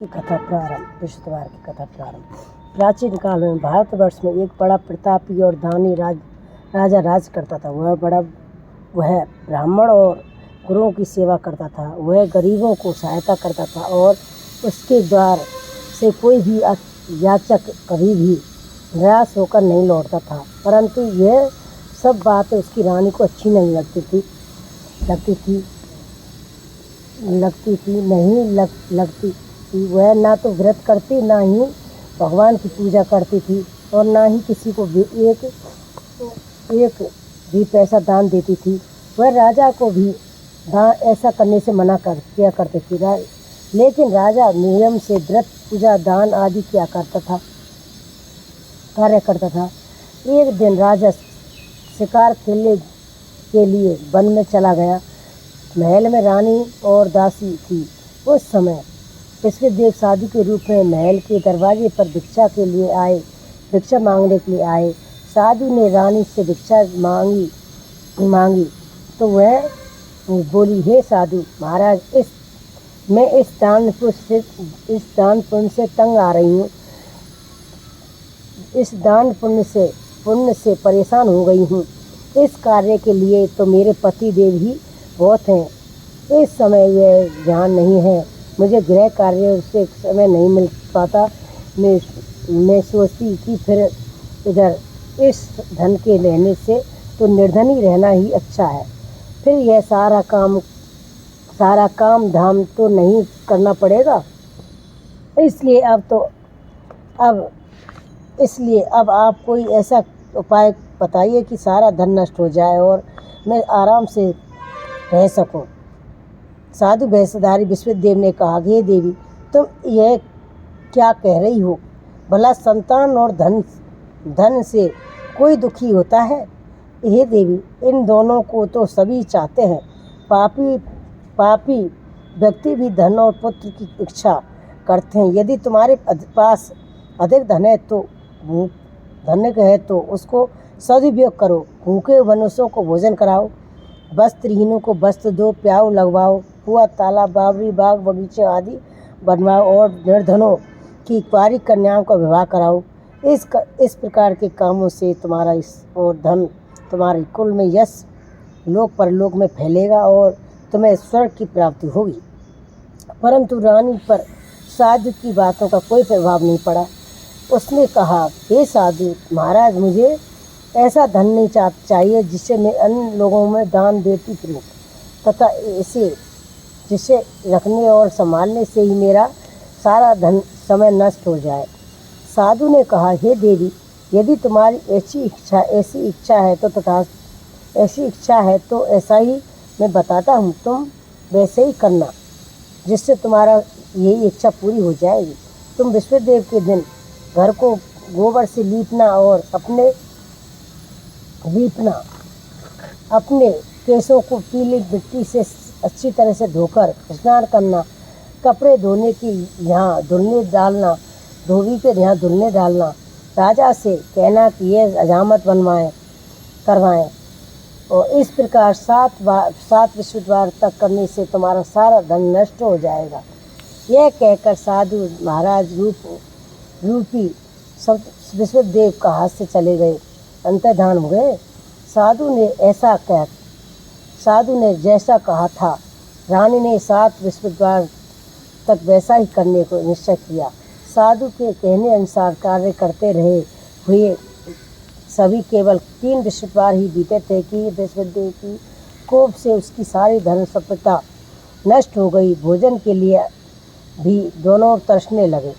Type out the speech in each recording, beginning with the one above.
की कथा प्रारंभ। विश्वद्वार की कथा प्रारंभ। प्राचीन काल में भारतवर्ष में एक बड़ा प्रतापी और दानी राजा राज करता था। वह ब्राह्मण और गुरुओं की सेवा करता था। वह गरीबों को सहायता करता था और उसके द्वार से कोई भी याचक कभी भी निराश होकर नहीं लौटता था। परंतु यह सब बातें उसकी रानी को अच्छी नहीं लगती थी। वह ना तो व्रत करती, ना ही भगवान की पूजा करती थी और ना ही किसी को भी एक भी पैसा दान देती थी। वह राजा को भी ऐसा करने से मना किया करती थी। लेकिन राजा नियम से व्रत, पूजा, दान आदि कार्य करता था। एक दिन राजा शिकार खेलने के लिए वन में चला गया। महल में रानी और दासी थी। उस समय विश्वदेव साधु के रूप में महल के दरवाजे पर भिक्षा मांगने के लिए आए। साधु ने रानी से भिक्षा मांगी तो वह बोली, हे साधु महाराज, मैं इस दान पुण्य से तंग आ रही हूँ। इस दान पुण्य से परेशान हो गई हूँ। इस कार्य के लिए तो मेरे पति देव ही बहुत हैं। इस समय वह ध्यान नहीं है। मुझे गृह कार्य से समय नहीं मिल पाता। मैं सोचती कि फिर इधर इस धन के रहने से तो निर्धन ही रहना ही अच्छा है। फिर यह सारा काम धाम तो नहीं करना पड़ेगा। इसलिए अब आप कोई ऐसा उपाय बताइए कि सारा धन नष्ट हो जाए और मैं आराम से रह सकूं। साधु वेशधारी विश्वदेव ने कहा, हे देवी, तुम यह क्या कह रही हो? भला संतान और धन से कोई दुखी होता है? हे देवी, इन दोनों को तो सभी चाहते हैं। पापी व्यक्ति भी धन और पुत्र की इच्छा करते हैं। यदि तुम्हारे पास अधिक धन है तो उसको सदुपयोग करो। भूखे मनुष्यों को भोजन कराओ, वस्त्रहीनों को वस्त्र दो, प्याऊ लगवाओ, कुआं, तालाब, बावड़ी, बाग, बगीचे आदि बनवाओ और निर्धनों की कुंवारी कन्याओं का विवाह कराओ। इस प्रकार के कामों से तुम्हारा और धन तुम्हारे कुल में यश लोक परलोक में फैलेगा और तुम्हें स्वर्ग की प्राप्ति होगी। परंतु रानी पर साधु की बातों का कोई प्रभाव नहीं पड़ा। उसने कहा, हे साधु महाराज, मुझे ऐसा धन नहीं चाहिए जिससे मैं अन्य लोगों में दान देती फिरूं तथा जिसे रखने और संभालने से ही मेरा सारा धन समय नष्ट हो जाए। साधु ने कहा, हे देवी, यदि तुम्हारी ऐसी इच्छा है तो ऐसा ही मैं बताता हूँ, तुम वैसे ही करना, जिससे तुम्हारा यही इच्छा पूरी हो जाएगी। तुम विश्वदेव के दिन घर को गोबर से लीपना और अपने केसों को पीली मिट्टी से अच्छी तरह से धोकर स्नान करना, कपड़े धोने की यहाँ धुलने डालना, धोबी के यहाँ धुलने डालना, राजा से कहना कि यह हजामत करवाएं और इस प्रकार 7 विश्वद्वार तक करने से तुम्हारा सारा धन नष्ट हो जाएगा। यह कहकर साधु महाराज रूपी विश्वदेव का हाथ से चले गए, अंतर्धान हो गए। साधु ने जैसा कहा था, रानी ने 7 विश्वद्वार तक वैसा ही करने को निश्चय किया। साधु के कहने अनुसार कार्य करते रहे हुए सभी केवल 3 विश्वद्वार ही बीते थे कि विश्वदेव की कोप से उसकी सारी धन संपदा नष्ट हो गई। भोजन के लिए भी दोनों तरसने लगे।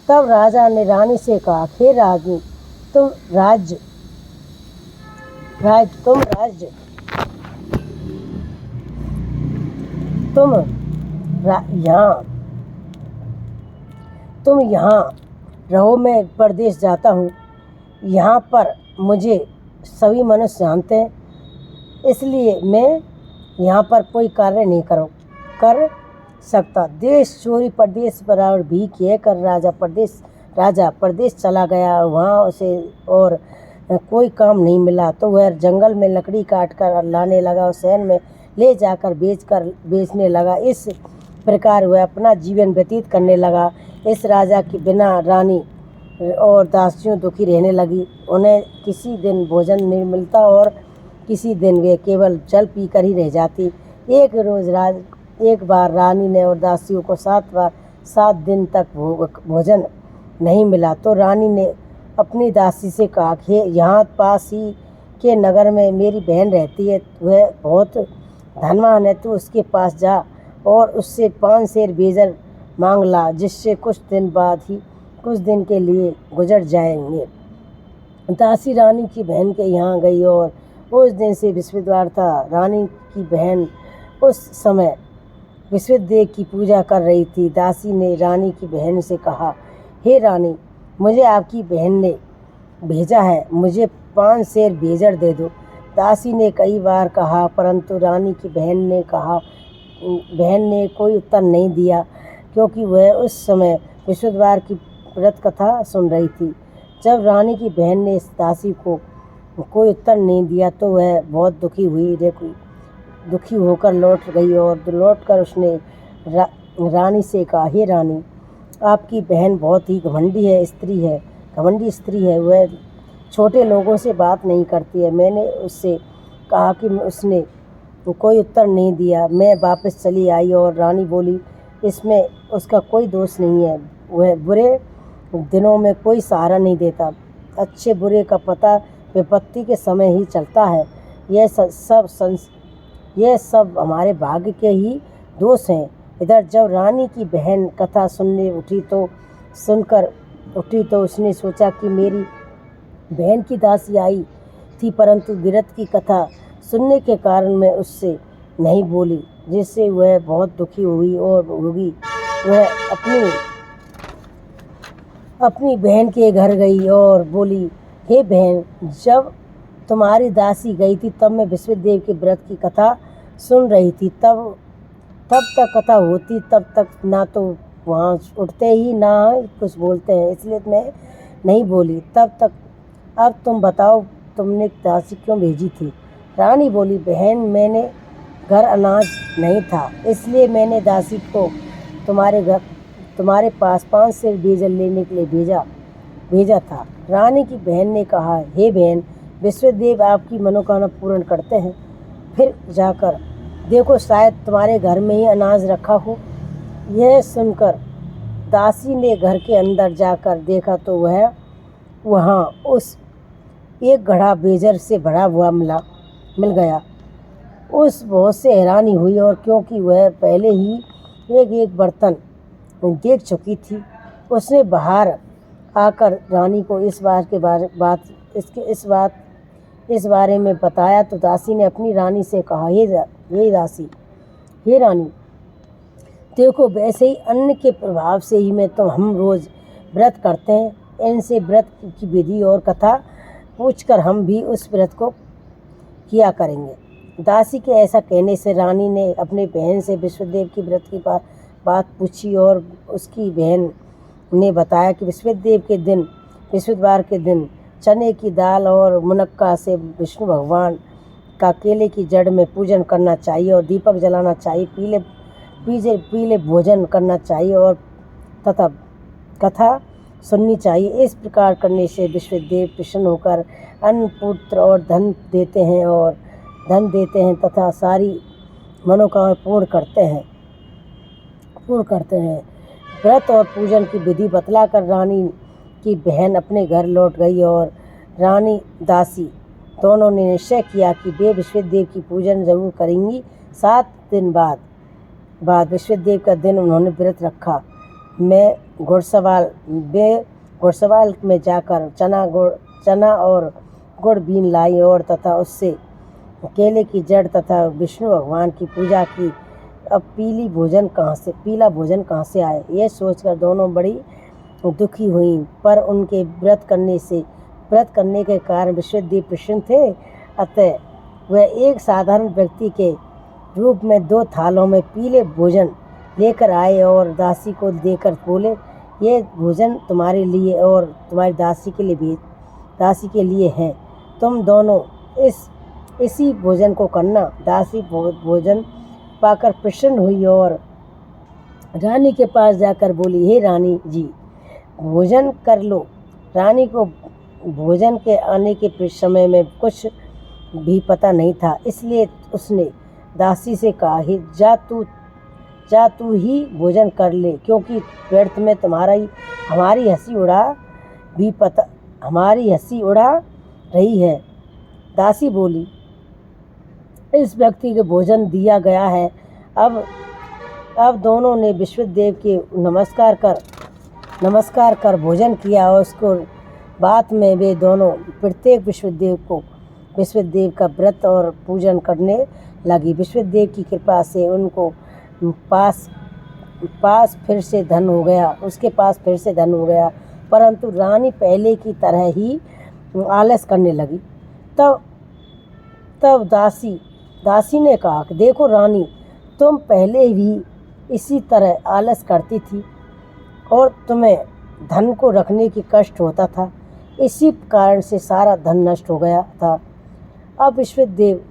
तब राजा ने रानी से कहा, हे रानी, तुम यहाँ रहो, मैं परदेश जाता हूँ। यहाँ पर मुझे सभी मनुष्य जानते हैं, इसलिए मैं यहाँ पर कोई कार्य नहीं कर सकता। देश चोरी परदेश बराबर भीख यह कर राजा परदेश चला गया। वहाँ उसे और कोई काम नहीं मिला तो वह जंगल में लकड़ी काट कर लाने लगा और शहर में ले जाकर बेचने लगा। इस प्रकार वह अपना जीवन व्यतीत करने लगा। इस राजा के बिना रानी और दासियों दुखी रहने लगी। उन्हें किसी दिन भोजन नहीं मिलता और किसी दिन वे केवल जल पीकर ही रह जाती। एक बार रानी ने और दासियों को 7 दिन तक भोजन नहीं मिला तो रानी ने अपनी दासी से कहा कि यहाँ पास ही के नगर में मेरी बहन रहती है, वह बहुत धनवान है, तो उसके पास जा और उससे 5 सेर बेजर मांग ला, जिससे कुछ दिन के लिए गुजर जाएंगे। दासी रानी की बहन के यहाँ गई और उस दिन से बृहस्पतिवार था। रानी की बहन उस समय विश्वदेव की पूजा कर रही थी। दासी ने रानी की बहन से कहा, हे रानी, मुझे आपकी बहन ने भेजा है, मुझे 5 सेर बेजर दे दो। दासी ने कई बार कहा, परंतु रानी की बहन ने कोई उत्तर नहीं दिया, क्योंकि वह उस समय बृहस्पतिवार की व्रत कथा सुन रही थी। जब रानी की बहन ने इस दासी को कोई उत्तर नहीं दिया तो वह बहुत दुखी होकर लौट गई और लौटकर उसने रानी से कहा, हे रानी, आपकी बहन बहुत ही घमंडी स्त्री है, वह छोटे लोगों से बात नहीं करती है। मैंने उससे कहा कि उसने कोई उत्तर नहीं दिया। मैं वापस चली आई और रानी बोली, इसमें उसका कोई दोष नहीं है, वह बुरे दिनों में कोई सहारा नहीं देता, अच्छे बुरे का पता विपत्ति के समय ही चलता है। यह सब हमारे भाग्य के ही दोष हैं। इधर जब रानी की बहन कथा सुनकर उठी तो उसने सोचा कि मेरी बहन की दासी आई थी, परंतु व्रत की कथा सुनने के कारण मैं उससे नहीं बोली, जिससे वह बहुत दुखी हुई और वह अपनी बहन के घर गई और बोली, हे बहन, जब तुम्हारी दासी गई थी तब मैं विश्वदेव के व्रत की कथा सुन रही थी। तब तक कथा होती, तब तक ना तो वहाँ उठते ही ना कुछ बोलते हैं, इसलिए मैं नहीं बोली तब तक। अब तुम बताओ, तुमने दासी क्यों भेजी थी? रानी बोली, बहन, मैंने घर अनाज नहीं था, इसलिए मैंने दासी को तुम्हारे पास 5 सेर बेजर लेने के लिए भेजा था। रानी की बहन ने कहा, हे बहन, विश्वदेव आपकी मनोकामना पूर्ण करते हैं, फिर जाकर देखो, शायद तुम्हारे घर में ही अनाज रखा हो। यह सुनकर दासी ने घर के अंदर जाकर देखा तो वहाँ उस एक घड़ा बेजर से भरा हुआ मिल गया। उस बहुत से हैरानी हुई, और क्योंकि वह पहले ही एक बर्तन देख चुकी थी, उसने बाहर आकर रानी को इस बारे में बताया तो दासी ने अपनी रानी से कहा, हे रानी, देखो, वैसे ही अन्न के प्रभाव से ही हम रोज़ व्रत करते हैं। इनसे व्रत की विधि और कथा पूछकर हम भी उस व्रत को किया करेंगे। दासी के ऐसा कहने से रानी ने अपनी बहन से विश्वदेव की व्रत की बात पूछी और उसकी बहन ने बताया कि बृहस्पतिवार के दिन चने की दाल और मुनक्का से विष्णु भगवान का केले की जड़ में पूजन करना चाहिए और दीपक जलाना चाहिए, पीले भोजन करना चाहिए और तथा कथा सुननी चाहिए। इस प्रकार करने से विश्वदेव प्रसन्न होकर अन्न, पुत्र और धन देते हैं तथा सारी मनोकामना पूर्ण करते हैं। व्रत और पूजन की विधि बतलाकर रानी की बहन अपने घर लौट गई और रानी दासी दोनों ने निश्चय किया कि वे विश्वदेव की पूजन जरूर करेंगी। 7 दिन बाद विश्वदेव का दिन उन्होंने व्रत रखा। वे घुड़सवाल में जाकर चना और गुड़ बीन लाई और तथा उससे केले की जड़ तथा विष्णु भगवान की पूजा की। अब पीला भोजन कहाँ से आए, यह सोचकर दोनों बड़ी दुखी हुई, पर उनके व्रत करने के कारण विश्वदेव प्रसन्न थे। अतः वह एक साधारण व्यक्ति के रूप में 2 थालों में पीले भोजन लेकर आए और दासी को देकर बोले, ये भोजन तुम्हारे लिए और तुम्हारी दासी के लिए है, तुम दोनों इसी भोजन को करना। दासी भोजन पाकर प्रसन्न हुई और रानी के पास जाकर बोली, हे रानी जी, भोजन कर लो। रानी को भोजन के आने के समय में कुछ भी पता नहीं था, इसलिए उसने दासी से कहा, हे जा तू ही भोजन कर ले, क्योंकि व्यर्थ में हमारी हंसी उड़ा रही है। दासी बोली, इस व्यक्ति को भोजन दिया गया है। अब दोनों ने विश्वदेव के नमस्कार कर भोजन किया और उसको बाद में वे दोनों प्रत्येक विश्वदेव का व्रत और पूजन करने लगी। विश्वदेव की कृपा से उनको पास फिर से धन हो गया, परंतु रानी पहले की तरह ही आलस करने लगी। तब दासी ने कहा, देखो रानी, तुम पहले भी इसी तरह आलस करती थी और तुम्हें धन को रखने की कष्ट होता था, इसी कारण से सारा धन नष्ट हो गया था। अब विश्वदेव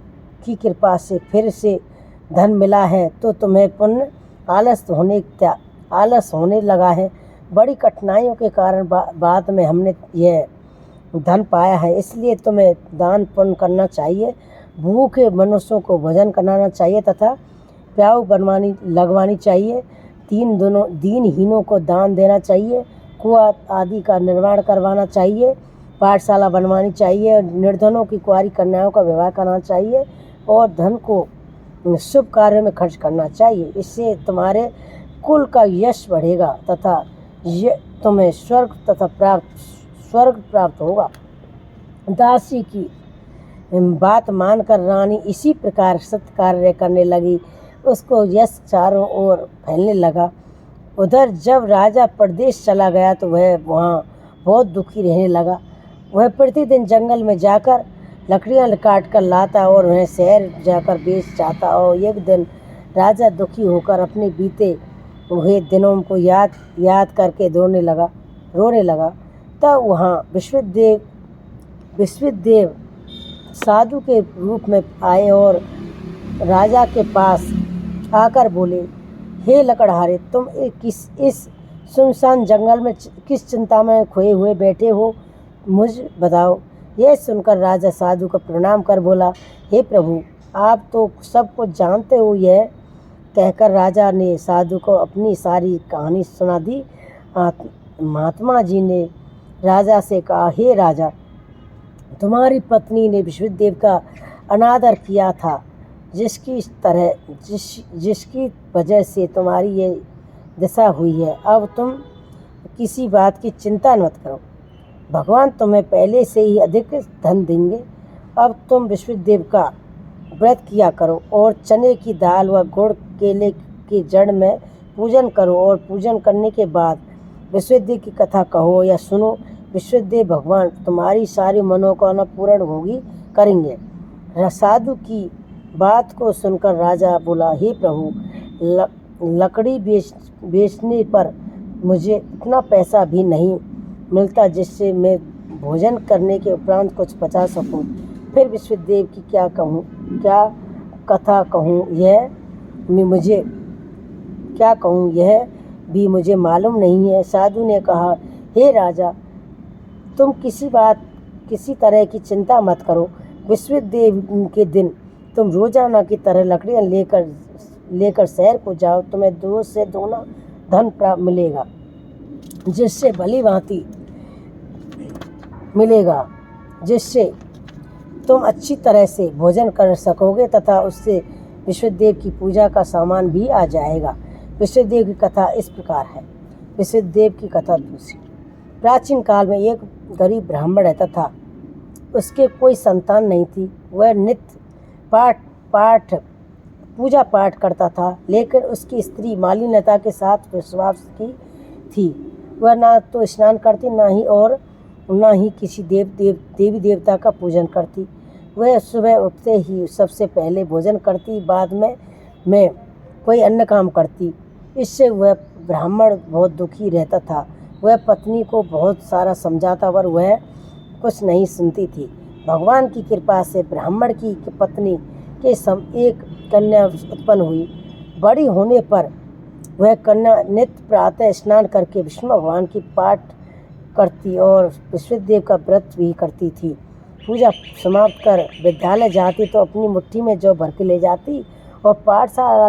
की कृपा से फिर से धन मिला है तो तुम्हें पुनः आलस होने लगा है। बड़ी कठिनाइयों के कारण बाद में हमने यह धन पाया है, इसलिए तुम्हें दान पुण्य करना चाहिए, भूखे मनुष्यों को भोजन कराना चाहिए तथा प्याऊ लगवानी चाहिए, दीनहीनों को दान देना चाहिए, कुआं आदि का निर्माण करवाना चाहिए, पाठशाला बनवानी चाहिए, निर्धनों की कुंवारी कन्याओं का विवाह करना चाहिए और धन को शुभ कार्यों में खर्च करना चाहिए। इससे तुम्हारे कुल का यश बढ़ेगा तथा तुम्हें स्वर्ग प्राप्त होगा। दासी की बात मानकर रानी इसी प्रकार सत्कार्य करने लगी। उसको यश चारों ओर फैलने लगा। उधर जब राजा प्रदेश चला गया तो वह वहाँ बहुत दुखी रहने लगा। वह प्रतिदिन जंगल में जाकर लकड़ियाँ काट कर लाता और उन्हें शहर जाकर बेच जाता। और एक दिन राजा दुखी होकर अपने बीते हुए दिनों को याद करके रोने लगा। तब वहाँ विश्वदेव साधु के रूप में आए और राजा के पास आकर बोले, हे लकड़हारे, तुम इस सुनसान जंगल में किस चिंता में खोए हुए बैठे हो, मुझे बताओ। यह सुनकर राजा साधु को प्रणाम कर बोला, हे प्रभु, आप तो सब कुछ जानते हो। यह कहकर राजा ने साधु को अपनी सारी कहानी सुना दी। महात्मा जी ने राजा से कहा, हे राजा, तुम्हारी पत्नी ने विश्वदेव का अनादर किया था, जिसकी वजह से तुम्हारी ये दशा हुई है। अब तुम किसी बात की चिंता मत करो, भगवान तुम्हें पहले से ही अधिक धन देंगे। अब तुम विश्वदेव का व्रत किया करो और चने की दाल व गुड़ केले की जड़ में पूजन करो और पूजन करने के बाद विश्वदेव की कथा कहो या सुनो। विश्वदेव भगवान तुम्हारी सारी मनोकामना पूर्ण करेंगे। साधु की बात को सुनकर राजा बोला, हे प्रभु, लकड़ी बेचने पर मुझे इतना पैसा भी नहीं मिलता जिससे मैं भोजन करने के उपरांत कुछ बचा सकूं। फिर विश्वदेव की क्या कथा कहूँ, यह भी मुझे मालूम नहीं है। साधु ने कहा, हे राजा, तुम किसी तरह की चिंता मत करो। विश्वदेव के दिन तुम रोजाना की तरह लकड़ियाँ लेकर शहर को जाओ। तुम्हें दो से दोना धन प्राप्त मिलेगा, जिससे भलीभांति मिलेगा, जिससे तुम अच्छी तरह से भोजन कर सकोगे तथा उससे विश्वदेव की पूजा का सामान भी आ जाएगा। विश्वदेव की कथा इस प्रकार है। विश्वदेव की कथा दूसरी। प्राचीन काल में एक गरीब ब्राह्मण रहता था। उसके कोई संतान नहीं थी। वह नित्य पूजा पाठ करता था, लेकिन उसकी स्त्री मालिन्यता के साथ विश्वास की थी। वह ना तो स्नान करती ना ही किसी देवी देवता का पूजन करती। वह सुबह उठते ही सबसे पहले भोजन करती, बाद में कोई अन्य काम करती। इससे वह ब्राह्मण बहुत दुखी रहता था। वह पत्नी को बहुत सारा समझाता पर वह कुछ नहीं सुनती थी। भगवान की कृपा से ब्राह्मण की पत्नी के एक कन्या उत्पन्न हुई। बड़ी होने पर वह कन्या नित्य प्रातः स्नान करके विष्णु भगवान की पाठ करती और विश्वदेव का व्रत भी करती थी। पूजा समाप्त कर विद्यालय जाती तो अपनी मुट्ठी में जौ भर के ले जाती और पाठशाला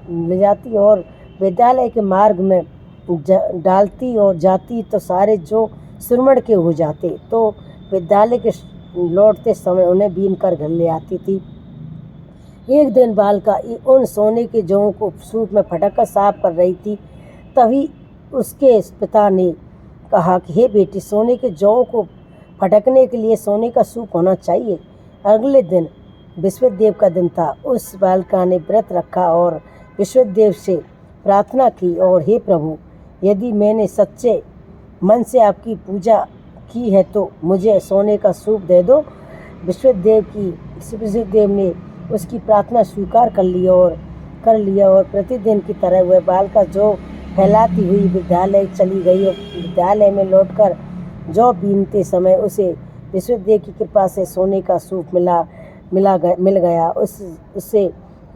ले जाती और विद्यालय के मार्ग में डालती और जाती तो सारे जो सुरमण के हो जाते, तो विद्यालय के लौटते समय उन्हें बीन कर घर ले आती थी। एक दिन बालिका उन सोने के जौं को सूप में फटक कर साफ कर रही थी। तभी उसके पिता ने कहा कि हे बेटी, सोने के जौं को फटकने के लिए सोने का सूप होना चाहिए। अगले दिन विश्वदेव का दिन था। उस बालिका ने व्रत रखा और विश्वदेव से प्रार्थना की और हे प्रभु, यदि मैंने सच्चे मन से आपकी पूजा की है तो मुझे सोने का सूप दे दो। विश्वदेव ने उसकी प्रार्थना स्वीकार कर लिया और प्रतिदिन की तरह वह बालिका जौ फैलाती हुई विद्यालय चली गई और विद्यालय में लौटकर जौ बीनते समय उसे विश्वदेव की कृपा से सोने का सूप मिल गया। उसे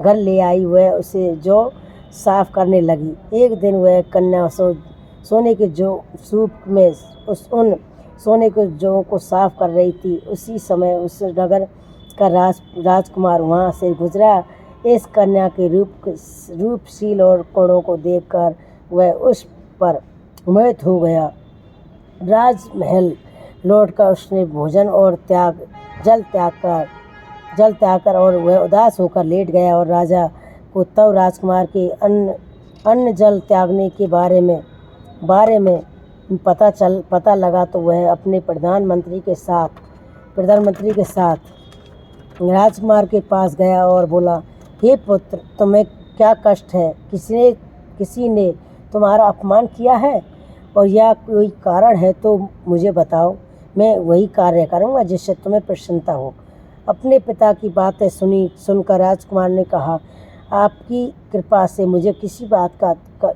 घर ले आई। वह उसे जौ साफ करने लगी। एक दिन वह कन्या सोने के जौ सूप में उन सोने के जौ को साफ कर रही थी। उसी समय उस नगर का राजकुमार वहाँ से गुजरा। इस कन्या के रूपशील और गुणों को देखकर वह उस पर मोहित हो गया। राजमहल लौटकर उसने भोजन और जल त्याग कर और वह उदास होकर लेट गया और राजा को तब राजकुमार के अन्न जल त्यागने के बारे में पता लगा तो वह अपने प्रधानमंत्री के साथ राजकुमार के पास गया और बोला, हे पुत्र, तुम्हें क्या कष्ट है? किसी ने तुम्हारा अपमान किया है और या कोई कारण है तो मुझे बताओ। मैं वही कार्य करूँगा जिससे तुम्हें प्रसन्नता हो। अपने पिता की बातें सुनकर राजकुमार ने कहा, आपकी कृपा से मुझे किसी बात का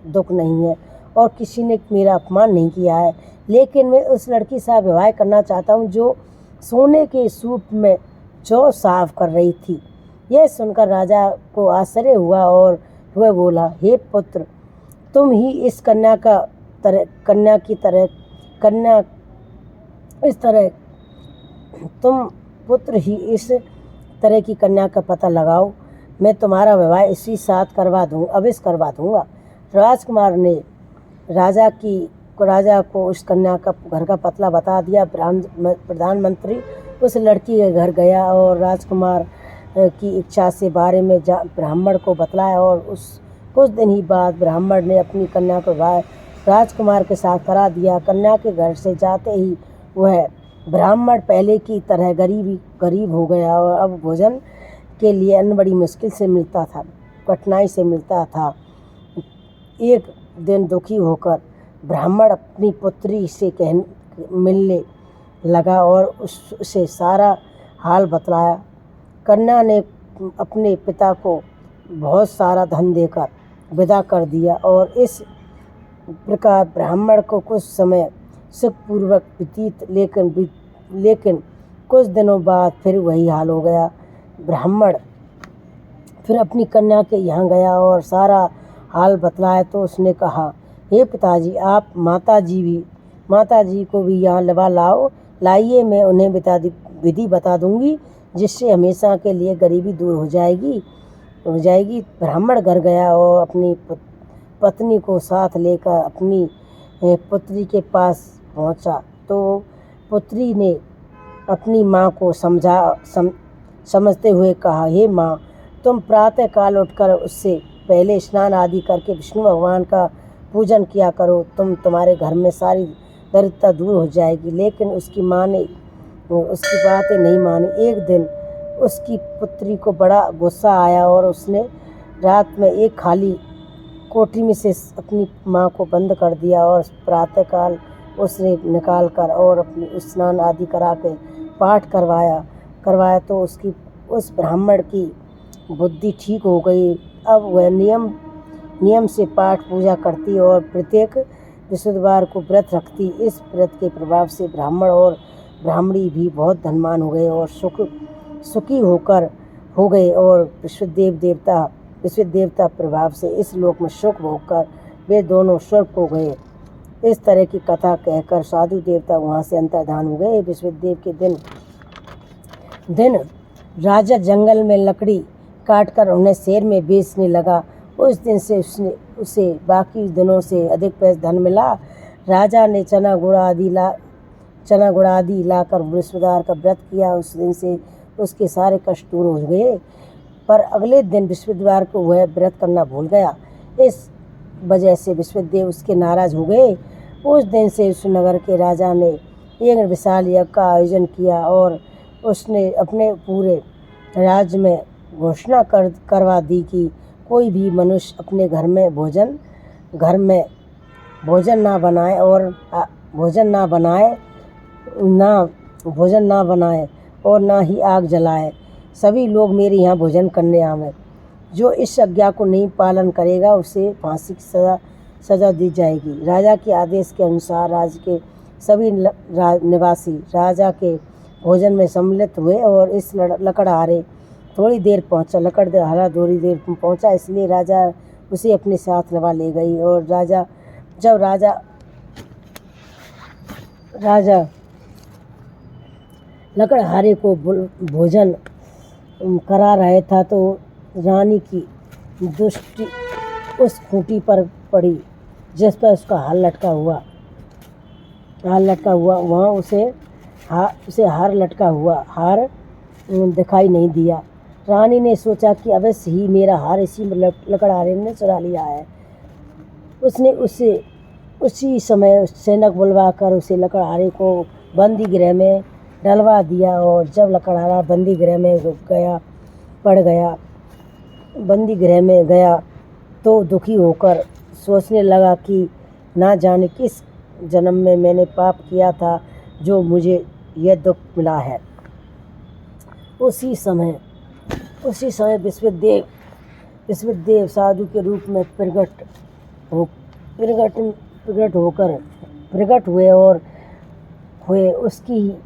दुख नहीं है और किसी ने मेरा अपमान नहीं किया है, लेकिन मैं उस लड़की से विवाह करना चाहता हूँ जो सोने के सूप में जौ साफ कर रही थी। यह सुनकर राजा को आश्चर्य हुआ और वह बोला, हे पुत्र, तुम ही इस कन्या की कन्या का पता लगाओ। मैं तुम्हारा विवाह इसी साथ अवश्य करवा दूंगा। राजकुमार ने राजा को उस कन्या का घर का पता बता दिया। प्रधानमंत्री उस लड़की के घर गया और राजकुमार की इच्छा से बारे में ब्राह्मण को बतलाया और कुछ दिन ही बाद ब्राह्मण ने अपनी कन्या को विवाह राजकुमार के साथ करा दिया। कन्या के घर से जाते ही वह ब्राह्मण पहले की तरह गरीब हो गया और अब भोजन के लिए अन्न बड़ी मुश्किल से मिलता था, कठिनाई से मिलता था। एक दिन दुखी होकर ब्राह्मण अपनी पुत्री से मिलने लगा और उसे सारा हाल बतलाया। कन्या ने अपने पिता को बहुत सारा धन देकर विदा कर दिया और इस प्रकार ब्राह्मण को कुछ समय सुखपूर्वक व्यतीत, लेकिन कुछ दिनों बाद फिर वही हाल हो गया। ब्राह्मण फिर अपनी कन्या के यहाँ गया और सारा हाल बतलाया तो उसने कहा, हे पिताजी, आप माताजी को भी यहाँ लाइए, मैं उन्हें विधि बता दूंगी जिससे हमेशा के लिए गरीबी दूर हो जाएगी। ब्राह्मण घर गया और अपनी पत्नी को साथ लेकर अपनी पुत्री के पास पहुंचा तो पुत्री ने अपनी माँ को समझते हुए कहा, हे माँ, तुम प्रातः काल उठकर उससे पहले स्नान आदि करके विष्णु भगवान का पूजन किया करो। तुम्हारे घर में सारी दरिद्रता दूर हो जाएगी। लेकिन उसकी माँ ने उसकी बातें नहीं मानी। एक दिन उसकी पुत्री को बड़ा गुस्सा आया और उसने रात में एक खाली कोठरी में से अपनी माँ को बंद कर दिया और प्रातःकाल उसने निकाल कर और अपनी स्नान आदि करा के पाठ करवाया तो उस ब्राह्मण की बुद्धि ठीक हो गई। अब वह नियम से पाठ पूजा करती और प्रत्येक बृहस्पतिवार को व्रत रखती। इस व्रत के प्रभाव से ब्राह्मण और ब्राह्मणी भी बहुत धनवान हो गए और सुखी हो गए और विश्वदेव देवता विश्व देवता प्रभाव से इस लोक में सुख भोगकर वे दोनों स्वर्ग को गए। इस तरह की कथा कहकर साधु देवता वहाँ से अंतर्धान हो गए। विश्वदेव के दिन राजा जंगल में लकड़ी काटकर उन्हें शहर में बेचने लगा। उस दिन से उसे बाकी दिनों से अधिक पैसा धन मिला। राजा ने चना गुड़ आदि लाकर विश्वदार का व्रत किया। उस दिन से उसके सारे कष्ट दूर हो गए। पर अगले दिन विश्वद्वार को वह व्रत करना भूल गया। इस वजह से विश्वदेव उसके नाराज हो गए। उस दिन से उस नगर के राजा ने एक विशाल यज्ञ का आयोजन किया और उसने अपने पूरे राज्य में घोषणा करवा दी कि कोई भी मनुष्य अपने घर में भोजन ना बनाए और ना ही आग जलाए। सभी लोग मेरे यहाँ भोजन करने आवे। जो इस आज्ञा को नहीं पालन करेगा उसे फांसी की सजा दी जाएगी। राजा के आदेश के अनुसार राज्य के सभी निवासी राजा के भोजन में सम्मिलित हुए और इस लकड़हारे थोड़ी देर पहुंचा, इसलिए राजा उसे अपने साथ लवा ले गई। और जब राजा लकड़हारे को भोजन करा रहा था तो रानी की दृष्टि उस खूंटी पर पड़ी जिस पर उसका हार लटका हुआ। वहाँ उसे हार लटका हुआ हार दिखाई नहीं दिया। रानी ने सोचा कि अवश्य ही मेरा हार इसी लकड़हारे ने चुरा लिया है। उसने उसी समय सैनिक बुलवाकर उसे लकड़हारे को बंदी गृह में डलवा दिया। और जब लकड़हारा बंदी गृह में गया तो दुखी होकर सोचने लगा कि ना जाने किस जन्म में मैंने पाप किया था जो मुझे यह दुख मिला है। उसी समय विश्वदेव साधु के रूप में प्रकट हुए उसकी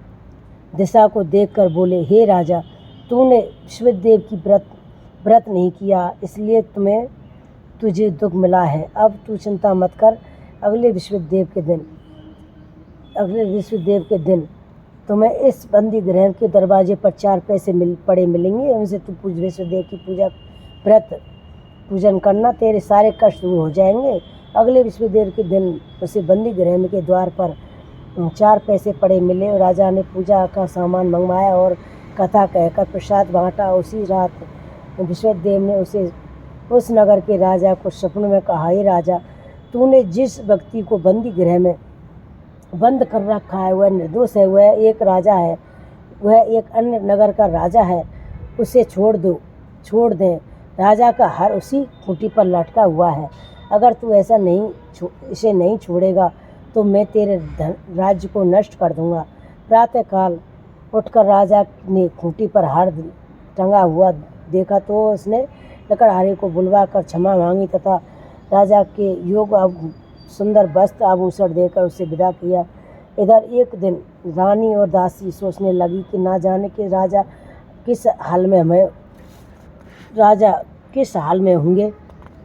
दिशा को देखकर बोले, हे राजा, तूने विश्वदेव की व्रत नहीं किया, इसलिए तुझे दुख मिला है। अब तू चिंता मत कर। अगले विश्वदेव के दिन तुम्हें इस बंदी गृह के दरवाजे पर 4 पैसे पड़े मिलेंगे। उनसे तू विश्वदेव की पूजन करना, तेरे सारे कष्ट दूर हो जाएंगे। अगले विश्वदेव के दिन उसे बंदी गृह के द्वार पर 4 पैसे पड़े मिले। और राजा ने पूजा का सामान मंगवाया और कथा कहकर प्रसाद बांटा। उसी रात विश्वदेव ने उस नगर के राजा को सपने में कहा, हे राजा, तूने जिस व्यक्ति को बंदी गृह में बंद कर रखा है वह निर्दोष है। वह एक अन्य नगर का राजा है। उसे छोड़ दें। राजा का हार उसी खूंटी पर लटका हुआ है। अगर तू इसे नहीं छोड़ेगा तो मैं तेरे राज्य को नष्ट कर दूंगा। प्रातःकाल उठकर राजा ने खूंटी पर हार टंगा हुआ देखा तो उसने लकड़हारे को बुलवाकर क्षमा मांगी तथा राजा के योग्य सुंदर वस्त्र आभूषण देकर उसे विदा किया। इधर एक दिन रानी और दासी सोचने लगी कि ना जाने कि राजा किस हाल में होंगे।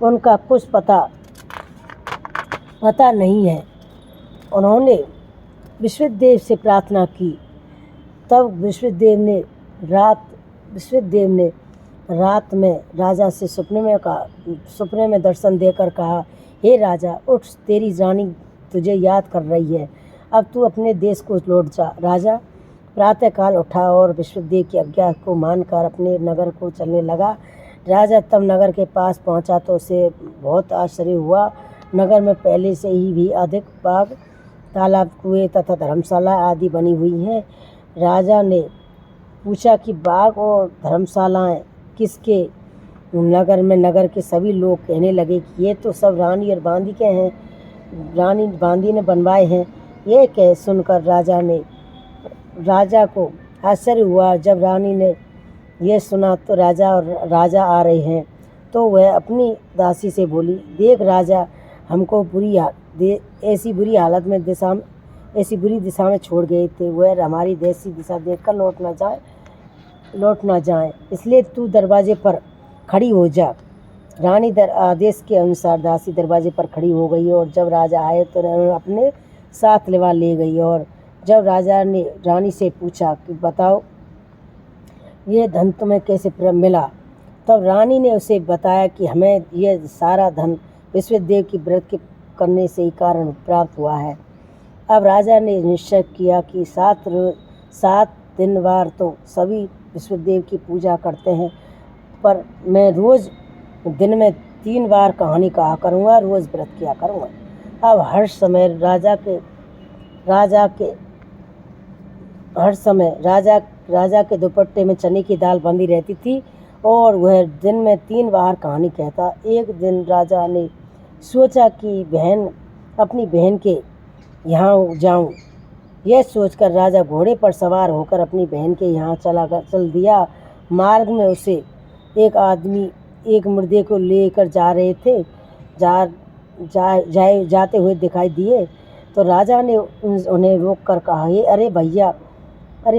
उनका कुछ पता नहीं है। उन्होंने विश्वदेव से प्रार्थना की। तब विश्वदेव ने रात में राजा से सपने में दर्शन देकर कहा, हे राजा, उठ, तेरी रानी तुझे याद कर रही है। अब तू अपने देश को लौट जा। राजा प्रातःकाल उठा और विश्वदेव की आज्ञा को मानकर अपने नगर को चलने लगा। राजा तब नगर के पास पहुंचा तो उसे बहुत आश्चर्य हुआ। नगर में पहले से ही भी अधिक बाग, तालाब, कुएं तथा धर्मशाला आदि बनी हुई हैं। राजा ने पूछा कि बाग और धर्मशालाएं किसके? नगर के सभी लोग कहने लगे कि ये तो सब रानी और बांदी के हैं, रानी बांदी ने बनवाए हैं। यह कह सुनकर राजा को आश्चर्य हुआ। जब रानी ने यह सुना तो राजा आ रहे हैं तो वह अपनी दासी से बोली, देख राजा हमको ऐसी बुरी दिशा में छोड़ गए थे, वह हमारी देसी दिशा देखकर लौट ना जाए, इसलिए तू दरवाजे पर खड़ी हो जा। रानी दर आदेश के अनुसार दासी दरवाजे पर खड़ी हो गई और जब राजा आए तो अपने साथ लिवा ले गई। और जब राजा ने रानी से पूछा कि बताओ ये धन तुम्हें कैसे मिला, तब रानी ने उसे बताया कि हमें यह सारा धन विश्वदेव की व्रत के करने से ही कारण प्राप्त हुआ है। अब राजा ने निश्चय किया कि 7 दिन तो सभी विश्वदेव की पूजा करते हैं, पर मैं रोज़ दिन में 3 बार कहानी कहा करूँगा, रोज़ व्रत किया करूँगा। अब हर समय राजा के दुपट्टे में चने की दाल बंधी रहती थी और वह दिन में 3 बार कहानी कहता। एक दिन राजा ने सोचा कि अपनी बहन के यहाँ जाऊँ। यह सोचकर राजा घोड़े पर सवार होकर अपनी बहन के यहाँ चल दिया। मार्ग में उसे एक आदमी एक मुर्दे को लेकर जा रहे थे जाते हुए दिखाई दिए, तो राजा ने उन्हें रोक कर कहा, अरे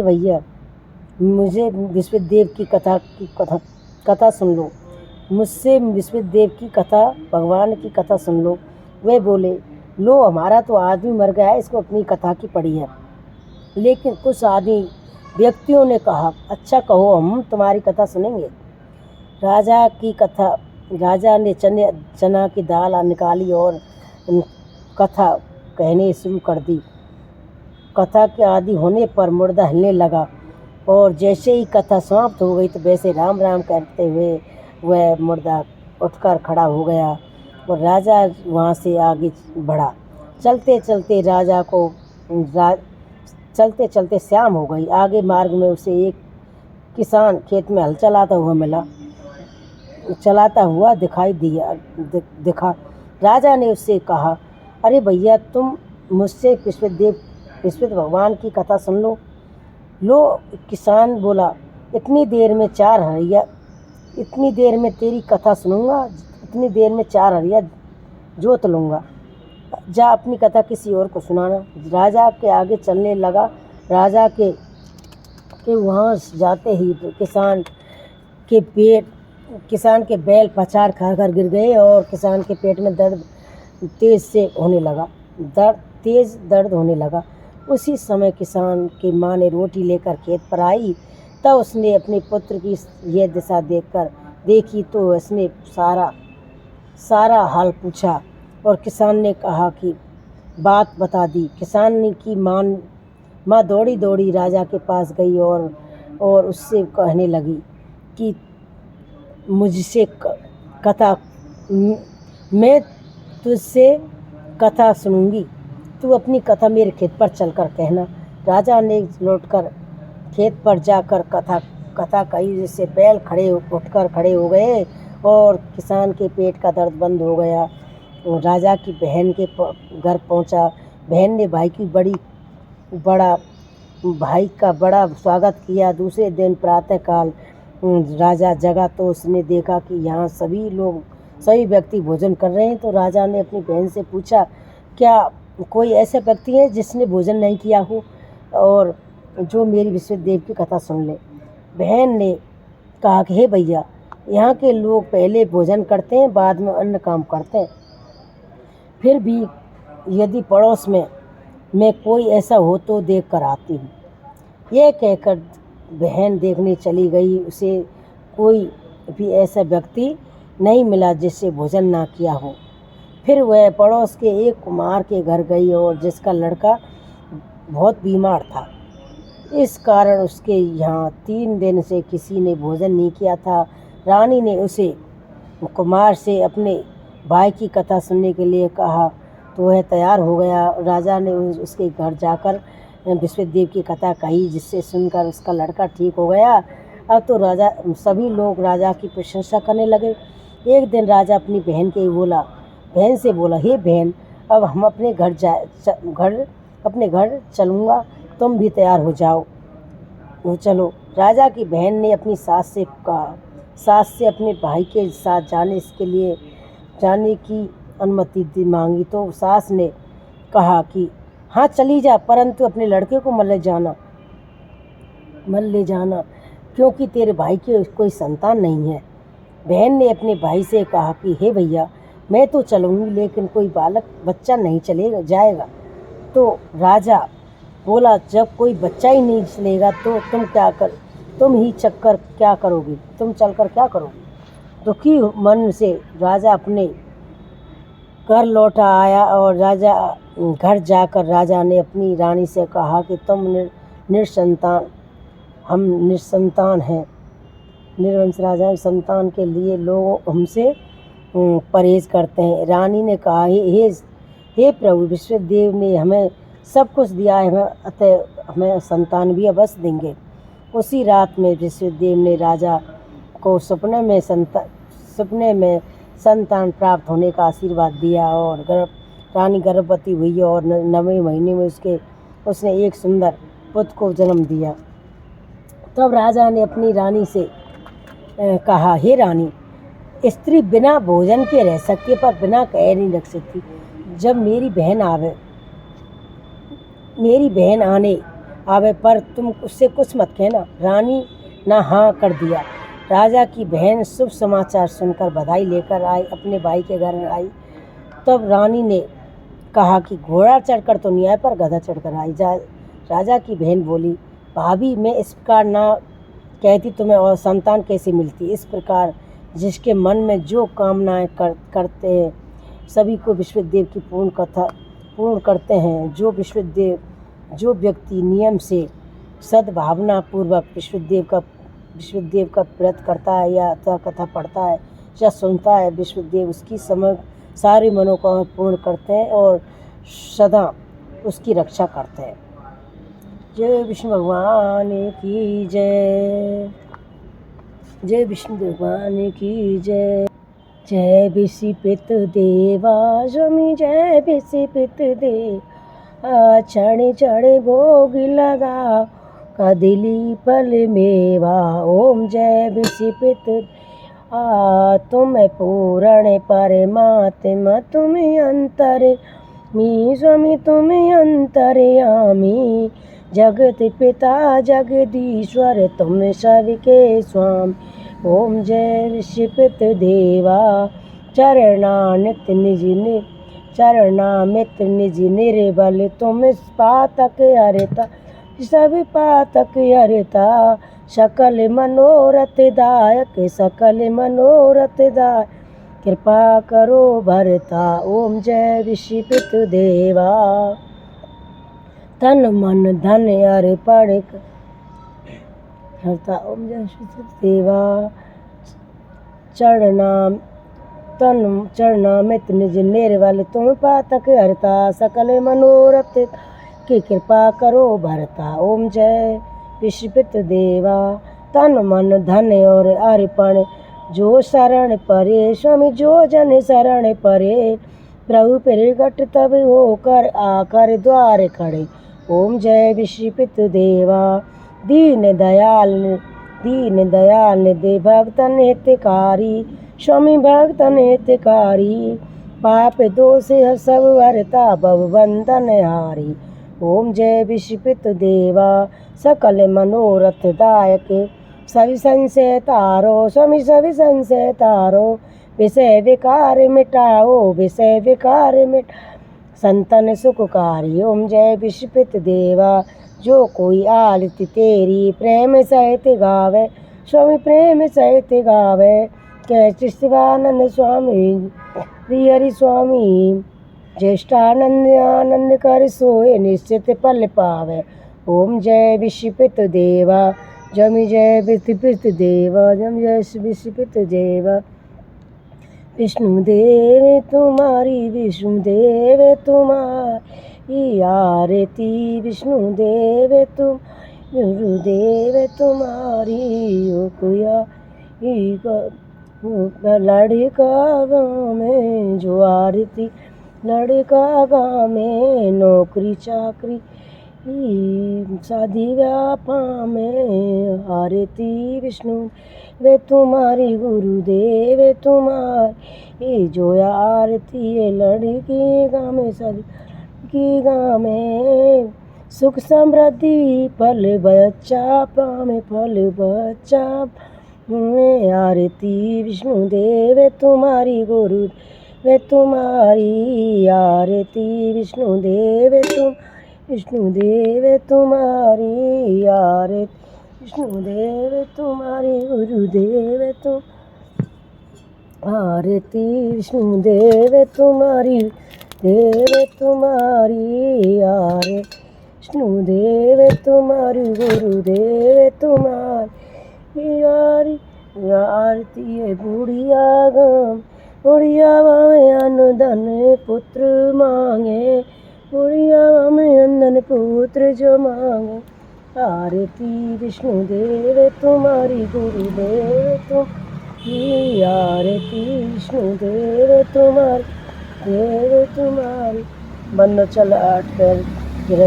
भैया मुझे विश्वदेव की कथा सुन लो, मुझसे विश्वदेव की कथा, भगवान की कथा सुन लो। वे बोले, लो हमारा तो आदमी मर गया है, इसको अपनी कथा की पड़ी है। लेकिन कुछ आदमी व्यक्तियों ने कहा, अच्छा कहो, हम तुम्हारी कथा सुनेंगे। राजा ने चना की दाल निकाली और कथा कहने शुरू कर दी। कथा के आदि होने पर मुर्दा हिलने लगा और जैसे ही कथा समाप्त हो गई तो वैसे राम राम करते हुए वह मुर्दा उठकर खड़ा हो गया और राजा वहाँ से आगे बढ़ा। चलते चलते शाम हो गई। आगे मार्ग में उसे एक किसान खेत में हल चलाता हुआ दिखाई दिखा। राजा ने उससे कहा, अरे भैया, तुम मुझसे विश्व भगवान की कथा सुन लो। किसान बोला, इतनी देर में तेरी कथा सुनूंगा, इतनी देर में 4 हरिया जोत लूँगा। जा अपनी कथा किसी और को सुनाना। राजा के आगे चलने लगा। राजा के वहाँ जाते ही किसान के बैल पछाड़ खाकर गिर गए और किसान के पेट में तेज़ दर्द होने लगा। उसी समय किसान की माँ ने रोटी लेकर खेत पर आई। तब उसने अपने पुत्र की यह दिशा देखी तो उसने सारा हाल पूछा और किसान ने कहा कि बात बता दी। किसान की माँ दौड़ी राजा के पास गई और उससे कहने लगी कि मुझसे कथा, मैं तुझसे कथा सुनूंगी, तू अपनी कथा मेरे खेत पर चलकर कहना। राजा ने लौटकर खेत पर जाकर कथा कही, जिससे बैल उठकर खड़े हो गए और किसान के पेट का दर्द बंद हो गया। राजा की बहन के घर पहुंचा। बहन ने भाई का बड़ा स्वागत किया। दूसरे दिन प्रातःकाल राजा जगा तो उसने देखा कि यहाँ सभी व्यक्ति भोजन कर रहे हैं। तो राजा ने अपनी बहन से पूछा, क्या कोई ऐसा व्यक्ति है जिसने भोजन नहीं किया हो और जो मेरी विश्वदेव की कथा सुन ले। बहन ने कहा कि हे भैया, यहाँ के लोग पहले भोजन करते हैं, बाद में अन्य काम करते हैं। फिर भी यदि पड़ोस में कोई ऐसा हो तो देख कर आती हूँ। यह कहकर बहन देखने चली गई। उसे कोई भी ऐसा व्यक्ति नहीं मिला जिससे भोजन ना किया हो। फिर वह पड़ोस के एक कुम्हार के घर गई और जिसका लड़का बहुत बीमार था। इस कारण उसके यहाँ 3 दिन से किसी ने भोजन नहीं किया था। रानी ने उसे कुम्हार से अपने भाई की कथा सुनने के लिए कहा तो वह तैयार हो गया। राजा ने उसके घर जाकर विश्वदेव की कथा कही, जिससे सुनकर उसका लड़का ठीक हो गया। अब तो सभी लोग राजा की प्रशंसा करने लगे। एक दिन राजा अपनी बहन से बोला, हे बहन, अब हम अपने घर चलूँगा, तुम भी तैयार हो जाओ। चलो। राजा की बहन ने अपनी सास से अपने भाई के साथ जाने की अनुमति मांगी तो सास ने कहा कि हाँ चली जा, परंतु अपने लड़के को मत ले जाना क्योंकि तेरे भाई की कोई संतान नहीं है। बहन ने अपने भाई से कहा कि हे भैया, मैं तो चलूँगी लेकिन कोई बालक बच्चा नहीं चलेगा जाएगा। तो राजा बोला, जब कोई बच्चा ही नहीं चलेगा तो तुम ही चक्कर क्या करोगे, तुम चलकर क्या करोगे। दुखी मन से राजा अपने घर लौटा आया और राजा घर जाकर राजा ने अपनी रानी से कहा कि तुम निसंतान, हम निसंतान हैं, निर्वंश राजा संतान के लिए लोग हमसे परहेज करते हैं। रानी ने कहा, हे प्रभु, विश्वदेव ने हमें सब कुछ दिया है, अतः हमें संतान भी अवश्य देंगे। उसी रात में विश्वदेव ने राजा को सपने में संतान प्राप्त होने का आशीर्वाद दिया और रानी गर्भवती हुई और 9वें महीने में उसने एक सुंदर पुत्र को जन्म दिया। तब राजा ने अपनी रानी से कहा, हे रानी, स्त्री बिना भोजन के रह सकती है पर बिना कहे नहीं रख सकती। जब मेरी बहन आवे पर तुम उससे कुछ मत कहना। रानी ने हाँ कर दिया। राजा की बहन शुभ समाचार सुनकर बधाई लेकर अपने भाई के घर आई। तब रानी ने कहा कि घोड़ा चढ़कर तो नहीं आए पर गधा चढ़कर आई। राजा की बहन बोली, भाभी, मैं इस प्रकार ना कहती तुम्हें और संतान कैसे मिलती। इस प्रकार जिसके मन में जो कामनाएं करते हैं सभी को विश्वदेव की पूर्ण करते हैं। जो व्यक्ति नियम से सद्भावना पूर्वक विश्वदेव का व्रत करता है या कथा पढ़ता है या सुनता है, विश्वदेव उसकी सारी मनोकामना पूर्ण करते हैं और सदा उसकी रक्षा करते हैं। जय विष्णु भगवान की जय। जय विष्णु भगवान की जय। जय विषिपित देवा स्वामी, जय विषिपित देव, चढ़े चढ़े भोग लगा कदली फल मेवा। ओम जय विषिपित तुम पूर्ण परमात्मा, तुम अंतर मी स्वामी, तुम अंतर्यामी, जगत पिता जगदीश्वर, तुम सबके स्वामी। ओम जय विषिपित देवा, चरणामित निज निर्बल, तुम पातक हरता, सब पातक हरता, सकल मनोरथ दायक, सकल मनोरथ दायक, कृपा करो भरता। ओम जय विषिपित देवा, तन मन धन अर्पण करता। ओम जय विषिपित देवा, चरणामित निज निर्बल, तुम पातक हरता, सकल मनोरथ की कृपा करो भरता। ओम जय विषिपित देवा, तन मन धन और अर्पण, जो शरण परे स्वामी, जो जन शरण परे, प्रभु प्रगट तब होकर आकर द्वार खड़े। ओम जय विषिपित देवा, दीन दयाल निधि भक्तन हितकारी, स्वामी भक्तन हितकारी, पाप दोष सब हरता, भव बंधन हारी। ओम जय विषिपित देवा, सकल मनोरथ दायक, सभी संशय तारो स्वामी, सभी संशय तारो, विषय विकार मिटाओ, विषय विकार मिटा, संतन सुखकारी। ओम जय विषिपित देवा, जो कोई आरती तेरी प्रेम सहित गावे, स्वामी प्रेम सहित गावे, कै शिवानंद स्वामी प्रिय हरि स्वामी, ज्येष्ठानंद आनंद कर सोए, निश्चित फल पावे। ओम जय विषिपित देवा, जम जय विषिपित देवा, जम जय विषिपित देवा, विष्णुदेव तुम्हारी, विष्णुदेव तुम्हारी आरती, विष्णुदेव तुम, गुरुदेव तुम्हारी। ओ कुया लड़का गाँव में जो आरती, लड़का गाँव में नौकरी चाकरी, शादी व्यापार में आरती, विष्णु वे तुम्हारी, गुरुदेव तुम्हारी, जो आरती है लड़की गाँव में, शादी की गाँव में, सुख समृद्धि फल बच्चा पावे, फल बच्चा आरती विष्णुदेव तुम्हारी गुरु वे तुम्हारी आरती विष्णुदेव तुम्हारी आरती विष्णुदेव तुम्हारी गुरुदेव तुम आरती विष्णुदेव तुम्हारी देव तुम्हारी आरती विष्णुदेव तुम्हारी गुरुदेव तुम्हारी आरती है बुढ़िया गम बुढ़िया में अनुधन पुत्र मांगे बुढ़िया में अंधन पुत्र जो मांगे आरती विष्णुदेव तुम्हारी गुरुदेव तुम आरती विष्णुदेव तुम्हारी देव तुम्हारी बंद चल 8 पैर